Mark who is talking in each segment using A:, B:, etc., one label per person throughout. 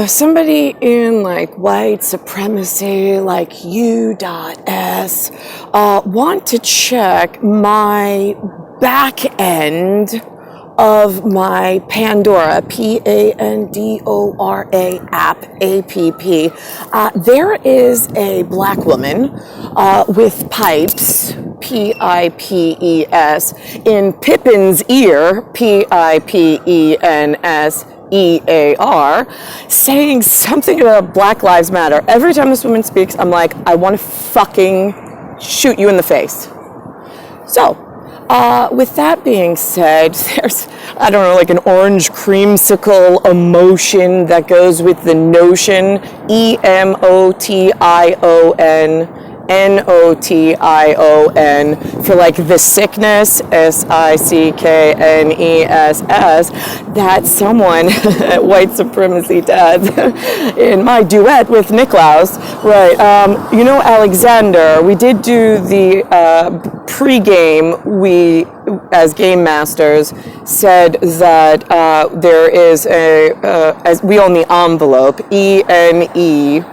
A: somebody in like white supremacy, like U.S, want to check my back end of my Pandora, Pandora app, app. There is a black woman with pipes, Pipes, in Pippin's ear, PipensEar, saying something about Black Lives Matter. Every time this woman speaks, I'm like, I want to fucking shoot you in the face. So, with that being said, there's, I don't know, like an orange creamsicle emotion that goes with the notion, EMOTION, for like the sickness, SICKNESS, that someone, white supremacy dads, in my duet with Nicklaus, right, you know, Alexander, we did do the pre-game, we, as game masters, said that there is as we own the envelope, ENEVELOPE.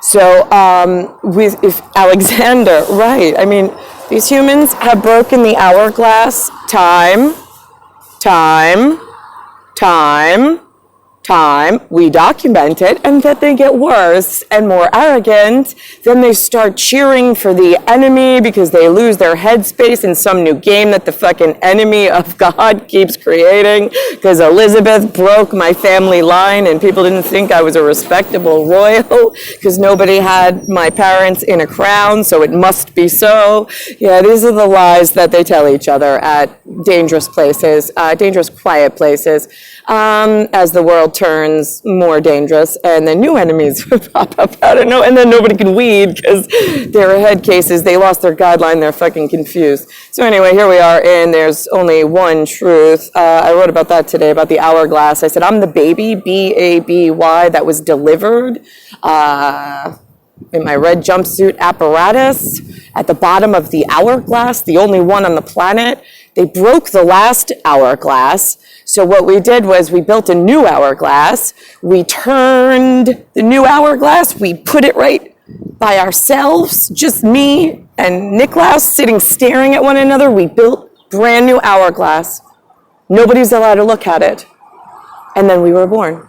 A: So, if Alexander, right, I mean, these humans have broken the hourglass time. We document it, and then they get worse and more arrogant. Then they start cheering for the enemy because they lose their headspace in some new game that the fucking enemy of God keeps creating, because Elizabeth broke my family line and people didn't think I was a respectable royal because nobody had my parents in a crown, so it must be so. Yeah, these are the lies that they tell each other at dangerous places, dangerous quiet places, as the world turns more dangerous, and then new enemies pop up out of nowhere, and then nobody can weed because their head cases, they lost their guideline, they're fucking confused. So anyway, here we are, and there's only one truth. I wrote about that today, about the hourglass. I said, I'm the baby, B-A-B-Y, that was delivered in my red jumpsuit apparatus at the bottom of the hourglass, the only one on the planet. They broke the last hourglass. So what we did was we built a new hourglass. We turned the new hourglass. We put it right by ourselves, just me and Nicklaus sitting staring at one another. We built brand new hourglass. Nobody's allowed to look at it. And then we were born.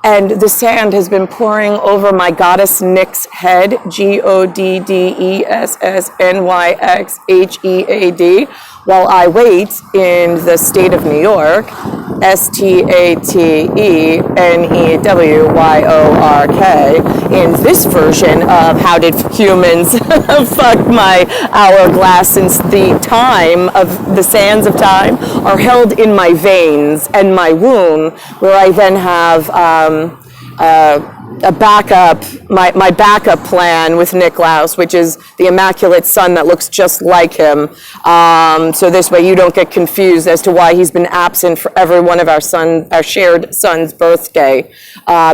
A: And the sand has been pouring over my goddess Nick's head, GODDESSNYXHEAD, while I wait in the state of New York, STATENEWYORK, in this version of How Did Humans Fuck My Hourglass, since the time of the sands of time are held in my veins and my womb, where I then have a backup, my backup plan with Nicklaus, which is the immaculate son that looks just like him. So this way you don't get confused as to why he's been absent for every one of our shared son's birthday,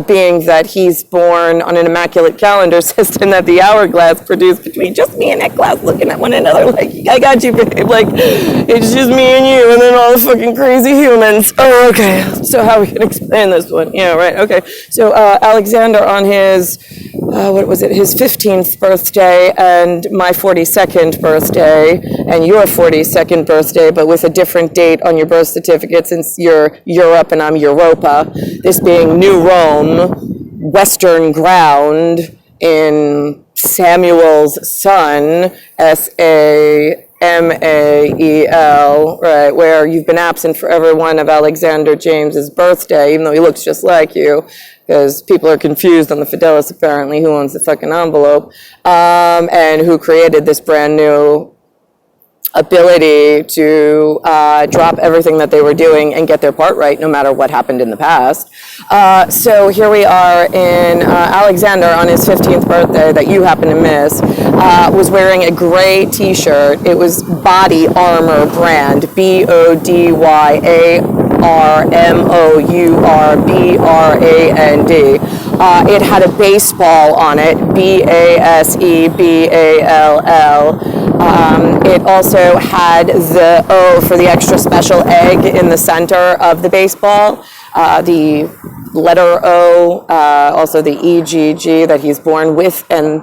A: being that he's born on an immaculate calendar system that the hourglass produced between just me and Nicklaus looking at one another like, I got you, babe. Like, it's just me and you, and then all the fucking crazy humans. Oh, okay. So how we can explain this one? Yeah, right. Okay. So Alexander, on his, his 15th birthday and my 42nd birthday and your 42nd birthday, but with a different date on your birth certificate since you're Europe and I'm Europa, this being New Rome, Western ground in Samuel's son, SAMAEL, right, where you've been absent for every one of Alexander James's birthday, even though he looks just like you, because people are confused on the Fidelis, apparently, who owns the fucking envelope, and who created this brand new ability to drop everything that they were doing and get their part right, no matter what happened in the past. So here we are in Alexander on his 15th birthday that you happen to miss, was wearing a gray t-shirt. It was Body Armor brand, BODYARMOURBRAND. It had a baseball on it, BASEBALL. It also had the O for the extra special egg in the center of the baseball, the letter O, also the EGG that he's born with and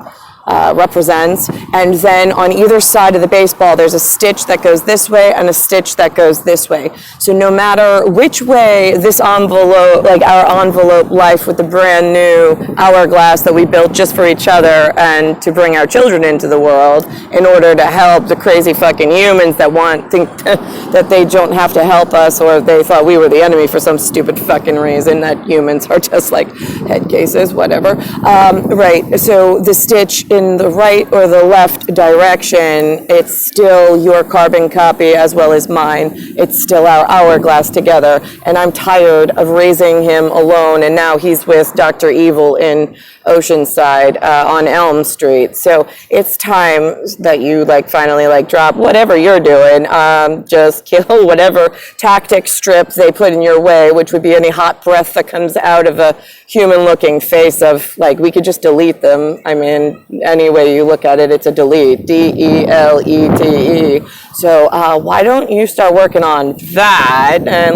A: represents. And then on either side of the baseball, there's a stitch that goes this way and a stitch that goes this way. So no matter which way this envelope, like our envelope life with the brand new hourglass that we built just for each other and to bring our children into the world in order to help the crazy fucking humans that think that they don't have to help us, or they thought we were the enemy for some stupid fucking reason, that humans are just like head cases, whatever. Right, so the stitch in the right or the left direction, it's still your carbon copy as well as mine. It's still our hourglass together. And I'm tired of raising him alone, and now he's with Dr. Evil in Oceanside on Elm Street. So it's time that you finally drop whatever you're doing. Just kill whatever tactic strip they put in your way, which would be any hot breath that comes out of a human-looking face of, we could just delete them. I mean, any way you look at it, it's a delete. DELETE. So why don't you start working on that, and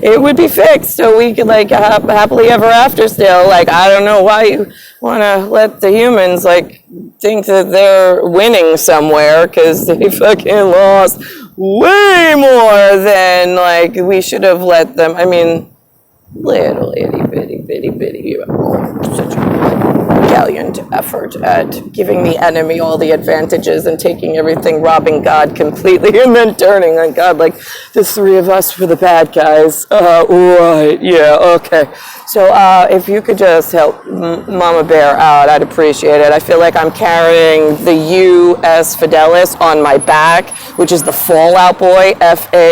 A: it would be fixed, so we could happily ever after still. I don't know why you want to let the humans think that they're winning somewhere, because they fucking lost way more than we should have let them. I mean, little itty bitty, such a valiant effort at giving the enemy all the advantages and taking everything, robbing God completely, and then turning on God the three of us were the bad guys. Right, yeah, okay. So if you could just help Mama Bear out, I'd appreciate it. I feel like I'm carrying the U.S. Fidelis on my back, which is the Fallout Boy, FALLOUTBOY.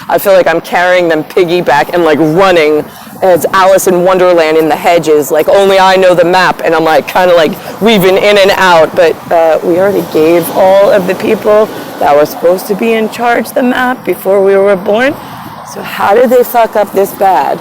A: I feel like I'm carrying them piggyback and running as Alice in Wonderland in the hedges, only I know the map, and I'm kind of weaving in and out, but we already gave all of the people that were supposed to be in charge the map before we were born. So how did they fuck up this bad?